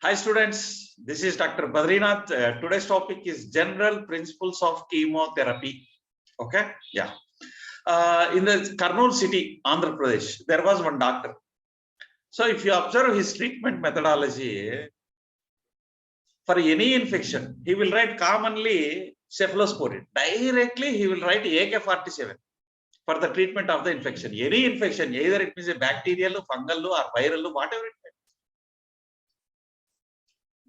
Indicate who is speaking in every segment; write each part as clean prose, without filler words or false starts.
Speaker 1: Hi students, this is Dr. Badrinath. Today's topic is general principles of chemotherapy. Okay, yeah. In the Kurnool city, Andhra Pradesh, there was one doctor. So if you observe his treatment methodology, for any infection, he will write commonly cephalosporin. Directly, he will write AK-47 for the treatment of the infection. Any infection, either it means a bacterial, fungal, or viral, whatever it may.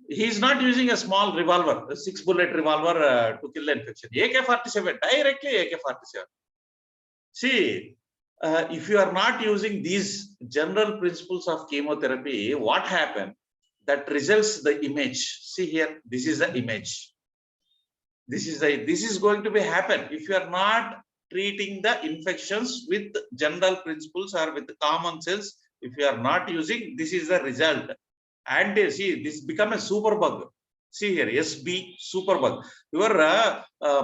Speaker 1: He is not using a small revolver, a 6-bullet revolver to kill the infection. AK-47, directly AK-47. See, if you are not using these general principles of chemotherapy, what happens? That results the image. See here, this is the image. This is going to be happen if you are not treating the infections with general principles or with common sense. If you are not using, this is the result. And see, this become a super bug. See here, SB super bug. Your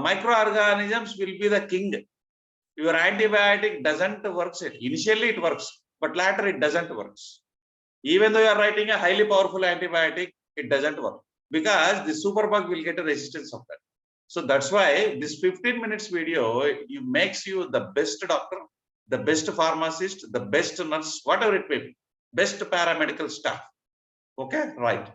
Speaker 1: microorganisms will be the king. Your antibiotic doesn't work. Initially it works, but later it doesn't work. Even though you are writing a highly powerful antibiotic, it doesn't work because the super bug will get a resistance of that. So that's why this 15 minutes video makes you the best doctor, the best pharmacist, the best nurse, whatever it may be, best paramedical staff. Okay, right.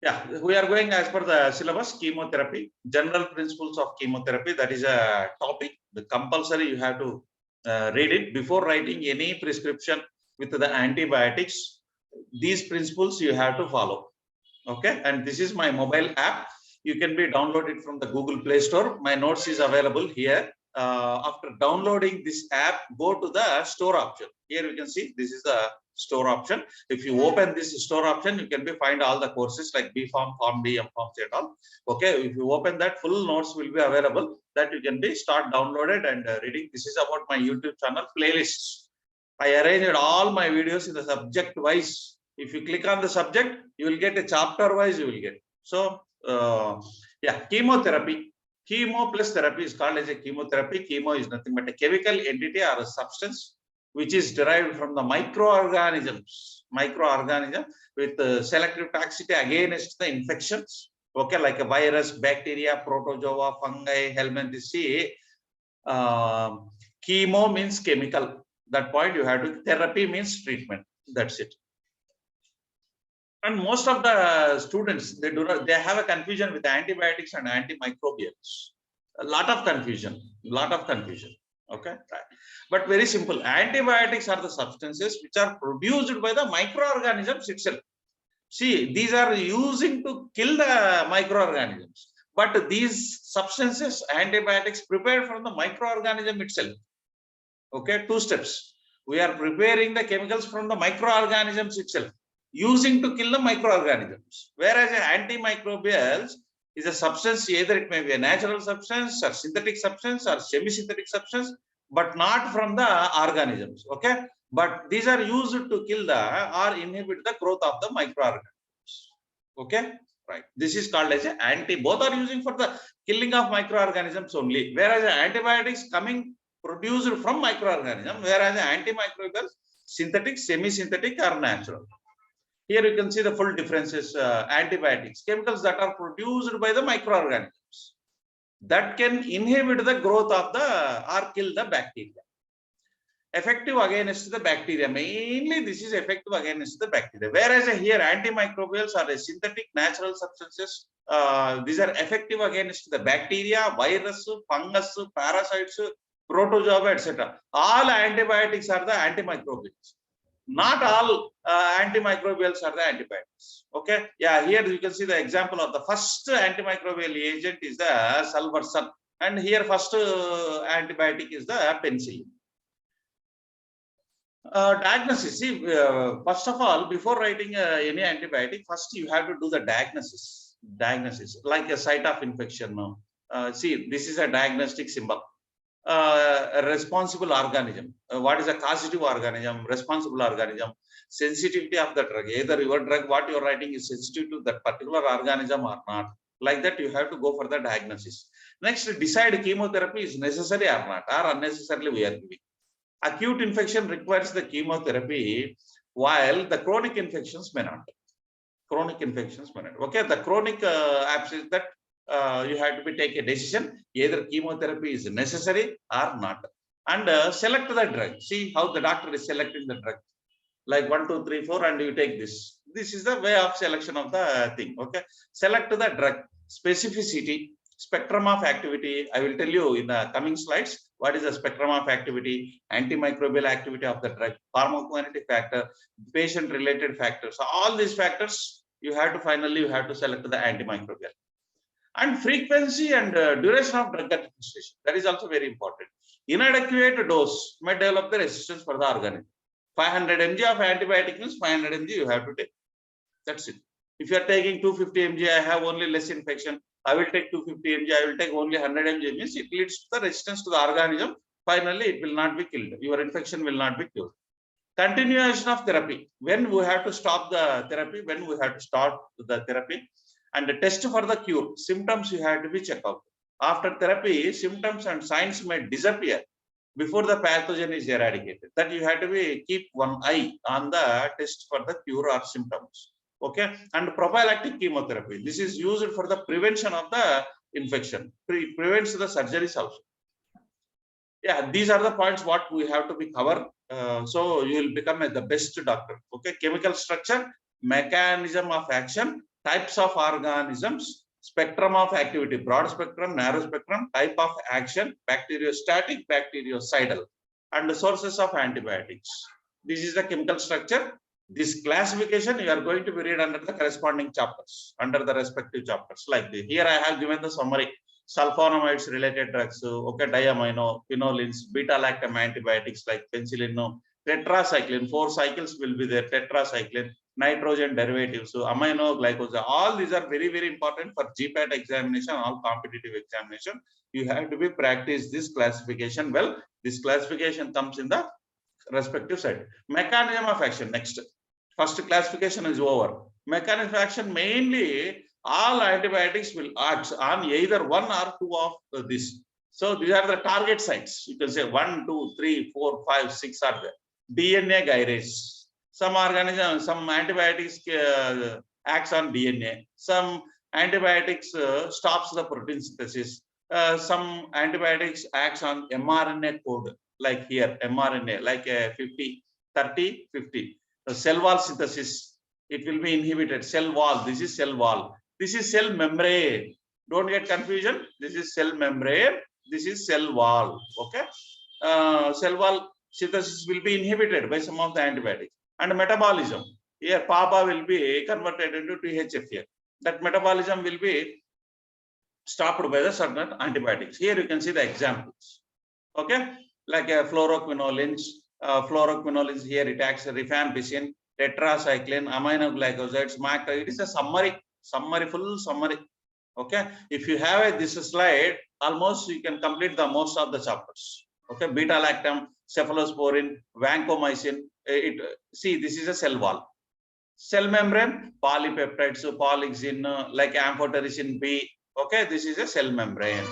Speaker 1: Yeah, we are going as per the syllabus, chemotherapy, general principles of chemotherapy. That is a topic. The compulsory you have to read it before writing any prescription with the antibiotics. These principles you have to follow. Okay, and this is my mobile app. You can be downloaded from the Google Play Store. My notes is available here. After downloading this app, go to the store option. Here you can see this is the store option. If you open this store option, you can find all the courses like B Pharm, Pharm D, M Pharm, et al. Okay, if you open that, full notes will be available that you can start downloaded and reading. This is about my YouTube channel playlists. I arranged all my videos in the subject wise. If you click on the subject, you will get a chapter wise. You will get. So yeah, chemotherapy. Chemo plus therapy is called as a chemotherapy. Chemo is nothing but a chemical entity or a substance which is derived from the microorganisms with selective toxicity against the infections. Okay, like a virus, bacteria, protozoa, fungi, helminthiaceae. Chemo means chemical. That point you have to. Therapy means treatment. That's it. And most of the students, they have a confusion with antibiotics and antimicrobials. A lot of confusion. Okay, right. But very simple. Antibiotics are the substances which are produced by the microorganisms itself. See, these are using to kill the microorganisms. But these substances, antibiotics, prepared from the microorganism itself. Okay, 2 steps. We are preparing the chemicals from the microorganisms itself, using to kill the microorganisms. Whereas antimicrobials is a substance, either it may be a natural substance or synthetic substance or semi-synthetic substance, but not from the organisms. Okay, but these are used to kill or inhibit the growth of the microorganisms. Okay, right. This is called as both are using for the killing of microorganisms only. Whereas antibiotics produced from microorganisms, whereas antimicrobials synthetic, semi-synthetic or natural. Here you can see the full differences. Antibiotics, chemicals that are produced by the microorganisms that can inhibit the growth of or kill the bacteria. Effective against the bacteria. Mainly this is effective against the bacteria. Whereas here antimicrobials are synthetic natural substances. These are effective against the bacteria, virus, fungus, parasites, protozoa, etc. All antibiotics are the antimicrobials. Not all antimicrobials are the antibiotics. Okay, yeah, here you can see the example of the first antimicrobial agent is the sulfasalazine, and here first antibiotic is the penicillin. Diagnosis. See, first of all, before writing any antibiotic, first you have to do the diagnosis. Like a site of infection. See, this is a diagnostic symbol. A responsible organism. What is a causative organism? Responsible organism. Sensitivity of the drug. Either your drug, what you are writing, is sensitive to that particular organism or not. Like that, you have to go for the diagnosis. Next, decide chemotherapy is necessary or not, or unnecessarily we are giving. Acute infection requires the chemotherapy, while the chronic infections may not. Chronic infections may not. Okay, the chronic abscess that you have to take a decision, either chemotherapy is necessary or not. And select the drug. See how the doctor is selecting the drug. Like 1, 2, 3, 4, and you take this. This is the way of selection of the thing. Okay, select the drug, specificity, spectrum of activity. I will tell you in the coming slides what is the spectrum of activity, antimicrobial activity of the drug, pharmacokinetic factor, patient related factors. So all these factors you have to select the antimicrobial. And frequency and duration of drug administration, that is also very important. Inadequate dose may develop the resistance for the organism. 500 mg of antibiotic means 500 mg you have to take. That's it. If you are taking 250 mg, I have only less infection. I will take 250 mg, I will take only 100 mg, means it leads to the resistance to the organism. Finally, it will not be killed. Your infection will not be cured. Continuation of therapy. When we have to stop the therapy, when we have to start the therapy, and the test for the cure. Symptoms you have to be checked out. After therapy, symptoms and signs may disappear before the pathogen is eradicated. That you have to keep one eye on the test for the cure or symptoms. Okay, and prophylactic chemotherapy. This is used for the prevention of the infection. Prevents the surgeries also. Yeah, these are the points what we have to be covered. So you will become the best doctor. Okay, chemical structure, mechanism of action, types of organisms, spectrum of activity, broad spectrum, narrow spectrum, type of action, bacteriostatic, bactericidal, and the sources of antibiotics. This is the chemical structure. This classification you are going to be read under the corresponding chapters, under the respective chapters. Like this. Here I have given the summary. Sulfonamides related drugs, okay, diamino, quinolines, beta-lactam antibiotics like penicillin, tetracycline, 4 cycles will be there, tetracycline, nitrogen derivatives, amino glycosa, all these are very, very important for GPAT examination, all competitive examination. You have to be practice this classification well. This classification comes in the respective side. Mechanism of action, next. First classification is over. Mechanism of action, mainly all antibiotics will act on either 1 or 2 of this. So these are the target sites. You can say 1, 2, 3, 4, 5, 6 are there. DNA gyrase. Some organisms, some antibiotics acts on DNA. Some antibiotics stops the protein synthesis. Some antibiotics acts on mRNA code, like here mRNA, like 50, 30, 50. The cell wall synthesis, it will be inhibited. Cell wall, this is cell wall. This is cell membrane. Don't get confusion. This is cell membrane. This is cell wall. Okay. Cell wall synthesis will be inhibited by some of the antibiotics. And metabolism. Here, PABA will be converted into THF here. That metabolism will be stopped by the certain antibiotics. Here you can see the examples. Okay. Like fluoroquinolines. Fluoroquinolines here it acts rifampicin, tetracycline, aminoglycosides, macro. It is a summary. Full summary. Okay, if you have this slide, almost you can complete the most of the chapters. Okay, beta lactam, cephalosporin, vancomycin. See, this is a cell wall. Cell membrane, polypeptides, polixin, like amphotericin B. Okay, this is a cell membrane.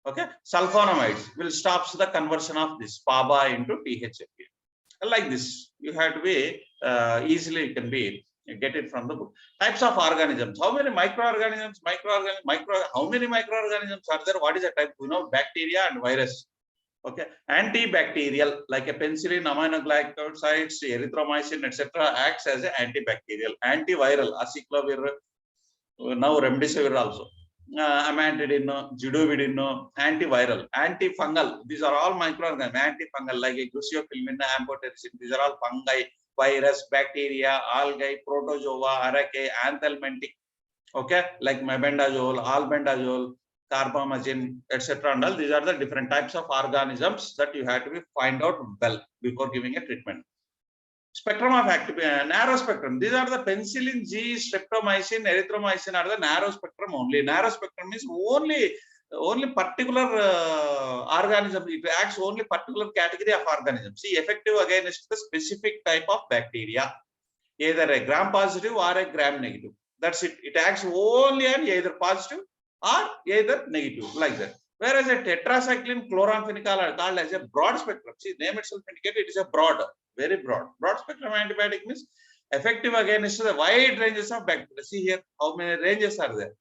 Speaker 1: Okay, sulfonamides will stop the conversion of this PABA into THF. Like this, you have to be easily you can be. You get it from the book. Types of organisms. How many microorganisms? How many microorganisms are there? What is the type? You know, bacteria and virus. Okay. Antibacterial, like a penicillin, aminoglycosides, erythromycin, etc., acts as an antibacterial. Antiviral, aciclovir, now remdesivir also. Amantadine, zidovudine, antiviral, antifungal. These are all microorganisms. Antifungal, like a Gluciofilmin, amphotericin. These are all fungi. Virus, bacteria, algae, protozoa, archaea, anthelmintic, okay, like mebendazole, albendazole, carbamazine, etc. And all these are the different types of organisms that you have to find out well before giving a treatment. Spectrum of activity, narrow spectrum. These are the penicillin G, streptomycin, erythromycin are the narrow spectrum only. Narrow spectrum is only particular organism. It acts only particular category of organism. See, effective against the specific type of bacteria, either a gram positive or a gram negative. That's it. It acts only on either positive or either negative, like that. Whereas a tetracycline chloramphenicol are called as a broad spectrum. See, name itself indicate it is a broad, very broad. Broad spectrum antibiotic means effective against the wide ranges of bacteria. See here, how many ranges are there?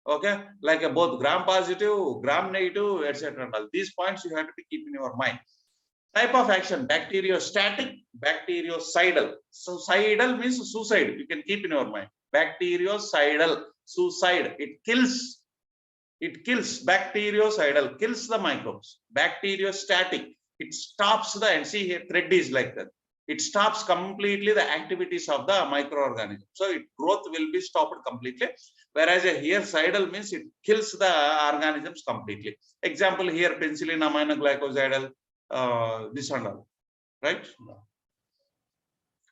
Speaker 1: Okay, like both gram positive, gram negative, etc. These points you have to keep in your mind. Type of action: bacteriostatic, bactericidal. So cidal means suicide. You can keep in your mind. Bactericidal, suicide. It kills. Bactericidal, kills the microbes. Bacteriostatic, it stops the, and see here, thread is like that. It stops completely the activities of the microorganism. So growth will be stopped completely. Whereas here cidal means it kills the organisms completely. Example here, penicillin aminoglycosidal, this and all, right?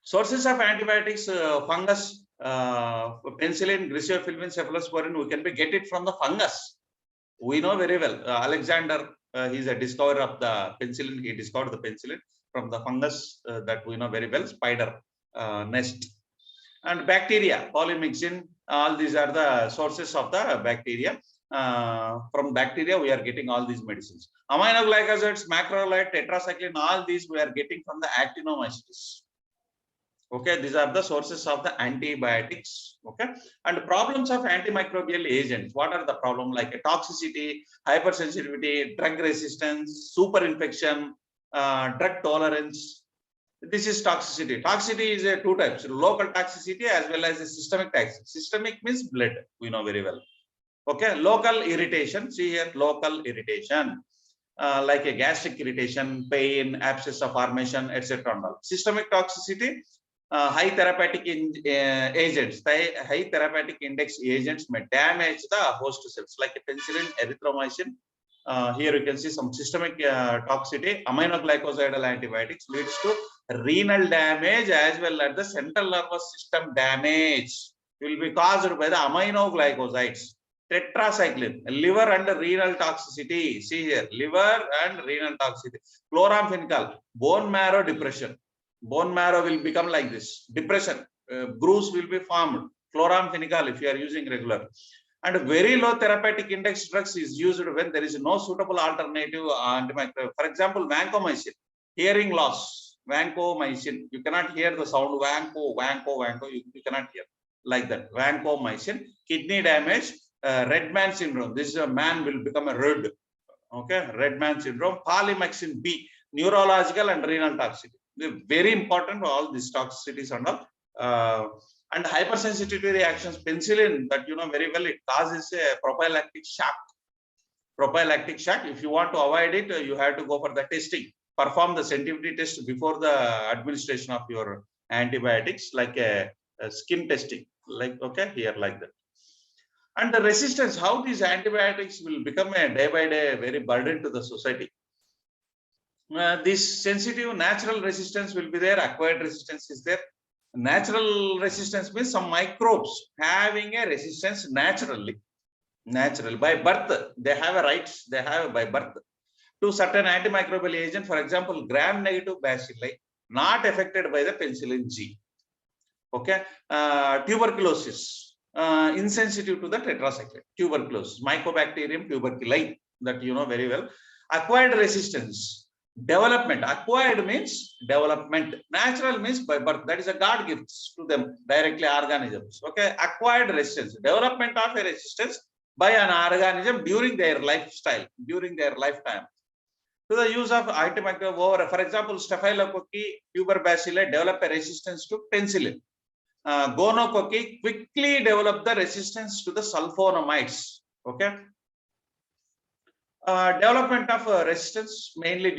Speaker 1: Sources of antibiotics: fungus, penicillin, griseofilin, cephalosporin. We can get it from the fungus. We know very well. Alexander, he's a discoverer of the penicillin. He discovered the penicillin from the fungus that we know very well, spider nest. And bacteria, polymyxin. All these are the sources of the bacteria. From bacteria, we are getting all these medicines. Aminoglycosides, macrolide, tetracycline, all these we are getting from the actinomycetes. Okay, these are the sources of the antibiotics. Okay, and problems of antimicrobial agents. What are the problems? Like a toxicity, hypersensitivity, drug resistance, super infection, drug tolerance. This is toxicity. Toxicity is two types: local toxicity as well as a systemic toxicity. Systemic means blood. We know very well. Okay, local irritation. See here, local irritation. Like a gastric irritation, pain, abscess of formation, etc. Systemic toxicity. High therapeutic agents, high therapeutic index agents may damage the host cells, like a penicillin, erythromycin. Here you can see some systemic toxicity. Aminoglycosidal antibiotics leads to renal damage as well as the central nervous system damage. Will be caused by the aminoglycosides. Tetracycline, liver and renal toxicity. See here, liver and renal toxicity. Chloramphenicol, bone marrow depression. Bone marrow will become like this. Depression, bruise will be formed. Chloramphenicol, if you are using regular. And very low therapeutic index drugs is used when there is no suitable alternative antimicrobial. For example, vancomycin, hearing loss. Vancomycin, you cannot hear the sound. Vanco. You cannot hear like that. Vancomycin. Kidney damage. Red man syndrome. This is a man will become a red. Okay, red man syndrome. Polymyxin B, neurological and renal toxicity. They're very important for all these toxicities and all. And hypersensitivity reactions. Penicillin, that you know very well, it causes a prophylactic shock. Prophylactic shock. If you want to avoid it, you have to go for the testing. Perform the sensitivity test before the administration of your antibiotics, like a skin testing. Like, okay, here like that. And the resistance, how these antibiotics will become a day by day very burden to the society. This sensitive natural resistance will be there, acquired resistance is there. Natural resistance means some microbes having a resistance naturally. By birth, they have a rights, they have by birth to certain antimicrobial agent. For example, gram-negative bacilli not affected by the penicillin G. Okay, tuberculosis, insensitive to the tetracycline. Tuberculosis, Mycobacterium tuberculei, that you know very well. Acquired resistance. Development, acquired means development, natural means by birth, that is a God gifts to them directly organisms. Okay, acquired resistance, development of a resistance by an organism during their lifestyle, during their lifetime to the use of antimicrobial over. For example, Staphylococci tuberculei develop a resistance to penicillin. Gonococci quickly develop the resistance to the sulfonamides. Okay. Development of resistance, mainly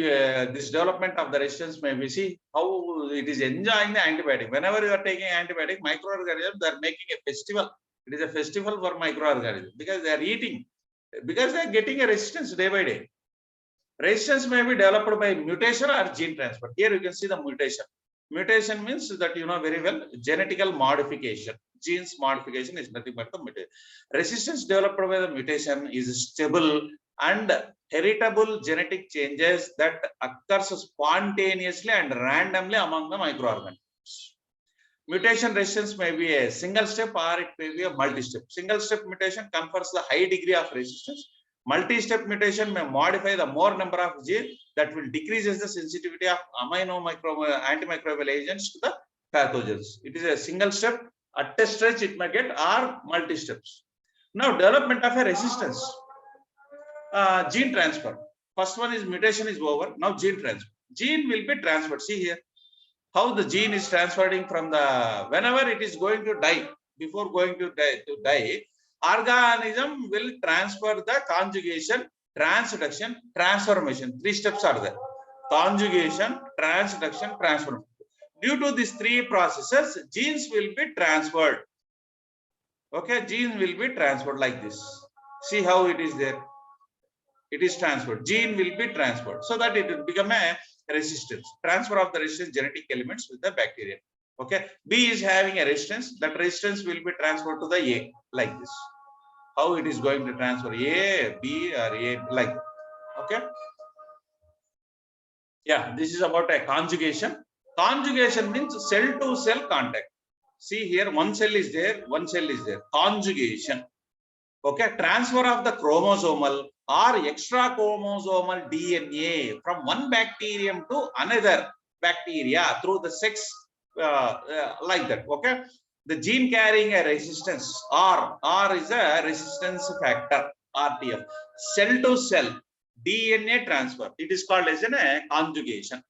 Speaker 1: this development of the resistance, may we see how it is enjoying the antibiotic. Whenever you are taking antibiotic, microorganisms, they are making a festival. It is a festival for microorganisms because they are eating, because they are getting a resistance day by day. Resistance may be developed by mutation or gene transfer. Here you can see the mutation. Mutation means that you know very well, genetical modification. Genes modification is nothing but the mutation. Resistance developed by the mutation is stable and heritable genetic changes that occurs spontaneously and randomly among the microorganisms. Mutation resistance may be a single step or it may be a multi-step. Single step mutation confers the high degree of resistance. Multi-step mutation may modify the more number of genes that will decreases the sensitivity of antimicrobial agents to the pathogens. It is a single step. At a stretch, it may get or multi-steps. Now, development of a resistance. Gene transfer. First one is mutation is over. Now, gene transfer. Gene will be transferred. See here how the gene is transferring from the whenever it is going to die. Before going to die, organism will transfer the conjugation, transduction, transformation. 3 steps are there: conjugation, transduction, transformation. Due to these 3 processes, genes will be transferred. Okay, gene will be transferred like this. See how it is there. It is transferred. Gene will be transferred so that it will become a resistance. Transfer of the resistance genetic elements with the bacteria. Okay, B is having a resistance. That resistance will be transferred to the A like this. How it is going to transfer A, B, or A like that. Okay. Yeah, this is about a conjugation. Conjugation means cell to cell contact. See here, one cell is there, one cell is there. Conjugation. Okay, transfer of the chromosomal or extra chromosomal DNA from one bacterium to another bacteria through the sex, like that. Okay, the gene carrying a resistance R is a resistance factor, RTF. Cell to cell DNA transfer. It is called as a conjugation.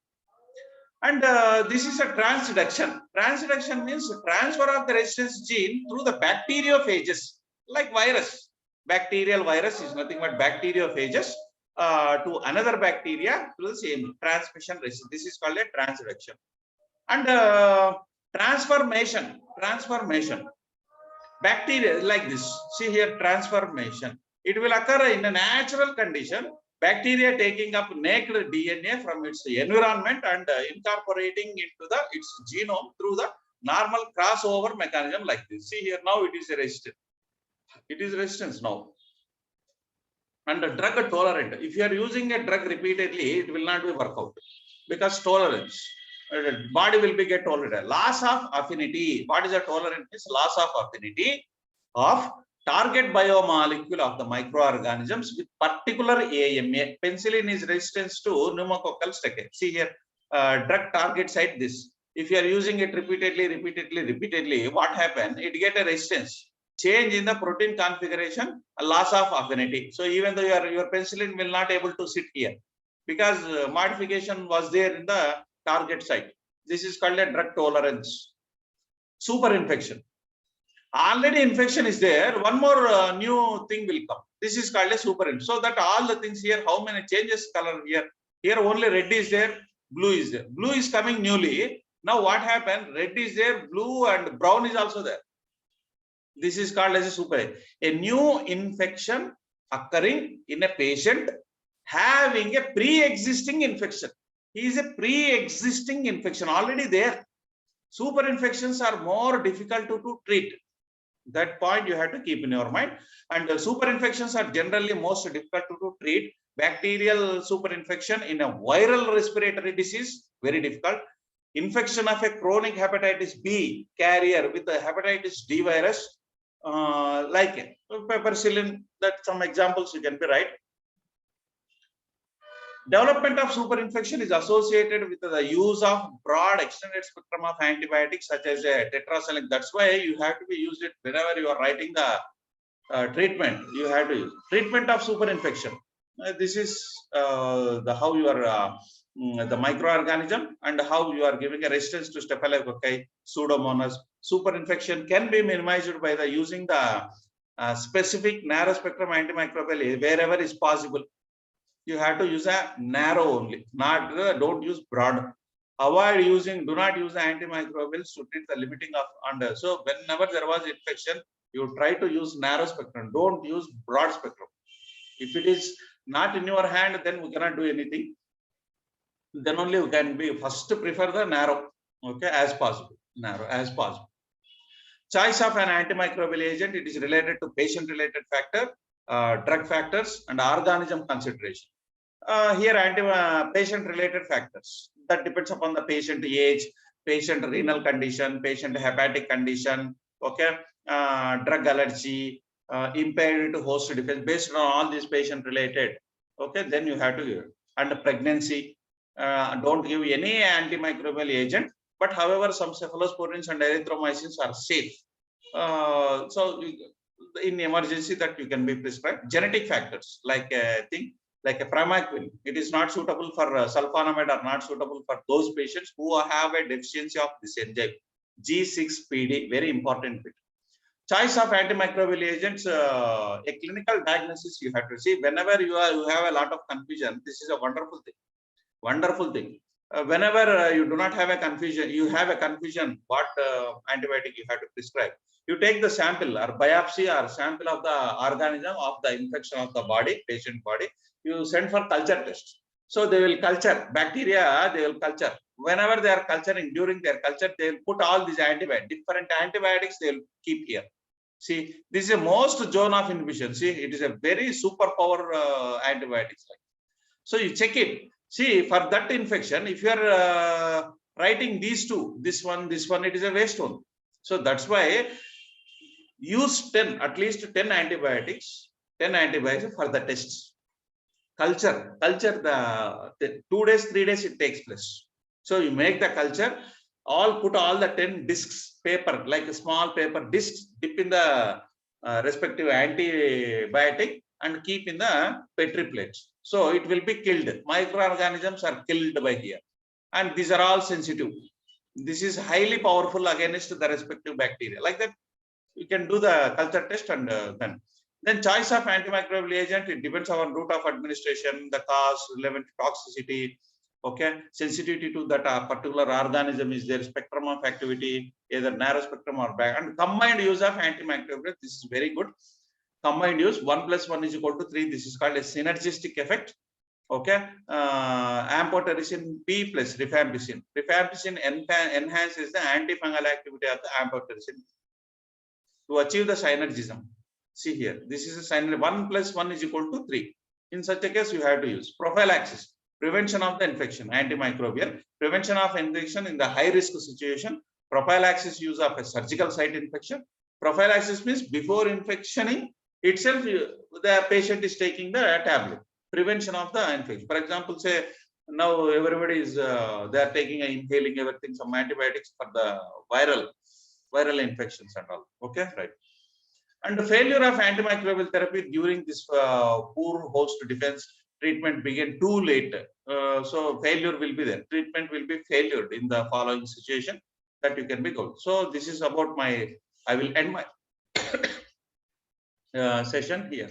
Speaker 1: And this is a transduction. Transduction means transfer of the resistance gene through the bacteriophages, like virus. Bacterial virus is nothing but bacteriophages to another bacteria through the same transmission resistance. This is called a transduction. And transformation. Bacteria like this. See here, transformation. It will occur in a natural condition. Bacteria taking up naked DNA from its environment and incorporating into its genome through the normal crossover mechanism like this. See here, now it is a resistant. It is resistance now. And the drug tolerant. If you are using a drug repeatedly, it will not be work out because tolerance. Body will be get tolerant. Loss of affinity. What is a tolerant? Is loss of affinity of target biomolecule of the microorganisms with particular AMA. Penicillin is resistance to pneumococcal stachys. See here, drug target site this. If you are using it repeatedly, what happens? It get a resistance. Change in the protein configuration, a loss of affinity. So even though your penicillin will not able to sit here because modification was there in the target site. This is called a drug tolerance. Super infection. Already infection is there. One more new thing will come. This is called a super infection. So that all the things here, how many changes color here? Here only red is there, blue is there. Blue is coming newly. Now what happened? Red is there, blue and brown is also there. This is called as a super. A new infection occurring in a patient having a pre-existing infection. He is a pre-existing infection already there. Super infections are more difficult to treat. That point you have to keep in your mind. And super infections are generally most difficult to treat. Bacterial super infection in a viral respiratory disease, very difficult. Infection of a chronic hepatitis B carrier with a hepatitis D virus, like piperacillin, that some examples you can be right. Development of super infection is associated with the use of broad extended spectrum of antibiotics such as a tetracycline. That's why you have to be used it whenever you are writing the treatment. You have to use treatment of super infection. This is how you are the microorganism and how you are giving a resistance to Staphylococci, Pseudomonas. Super infection can be minimized by the using the specific narrow spectrum antimicrobial wherever is possible. You have to use a narrow only, not don't use broad. Avoid using, do not use the antimicrobials to treat the limiting of under. So whenever there was infection, you try to use narrow spectrum. Don't use broad spectrum. If it is not in your hand, then we cannot do anything. Then only we can be first to prefer the narrow, okay, as possible, narrow as possible. Choice of an antimicrobial agent, it is related to patient-related factor, drug factors, and organism consideration. Here, patient-related factors that depends upon the patient age, patient renal condition, patient hepatic condition, okay, drug allergy, impaired host defense based on all these patient related. Okay, then you have to give. And pregnancy, don't give any antimicrobial agent, but however some cephalosporins and erythromycins are safe. So in emergency that you can be prescribed. Genetic factors like like a primaquine, it is not suitable for sulfonamide, are not suitable for those patients who have a deficiency of this enzyme G6PD, very important bit. Choice of antimicrobial agents, a clinical diagnosis you have to see. Whenever you have a lot of confusion, this is a wonderful thing. Wonderful thing. Whenever you do not have a confusion, you have a confusion what antibiotic you have to prescribe. You take the sample or biopsy or sample of the organism of the infection of the body, patient body. You send for culture test. So they will culture bacteria. They will culture. Whenever they are culturing, during their culture, they will put all these antibiotics, different antibiotics. They will keep here. See, this is a most zone of inhibition. See, it is a very superpower antibiotics. So you check it. See, for that infection, if you are writing these two, this one, it is a waste one. So that's why use 10, at least 10 antibiotics, 10 antibiotics for the tests. Culture the 2 days, 3 days it takes place. So you make the culture, put all the 10 discs paper, like a small paper discs, dip in the respective antibiotic and keep in the Petri plates. So it will be killed. Microorganisms are killed by here, and these are all sensitive. This is highly powerful against the respective bacteria. Like that, you can do the culture test, and then choice of antimicrobial agent, it depends on route of administration, the cause, relevant toxicity, okay, sensitivity to that particular organism, is their spectrum of activity, either narrow spectrum or back, and combined use of antimicrobial. This is very good. Combined use 1 + 1 = 3. This is called a synergistic effect. Okay, amphotericin B plus rifampicin. Rifampicin enhances the antifungal activity of the amphotericin to achieve the synergism. See here, this is a synergy. 1 + 1 = 3. In such a case, you have to use prophylaxis, prevention of the infection, antimicrobial, prevention of infection in the high risk situation, prophylaxis, use of a surgical site infection. Prophylaxis means before infectioning itself, the patient is taking the tablet. Prevention of the infection. For example, say now everybody is they are taking inhaling everything, some antibiotics for the viral infections and all. Okay, right. And the failure of antimicrobial therapy during this poor host defense, treatment began too late. So failure will be there. Treatment will be failure in the following situation that you can be good. So this is about my. I will end my session here.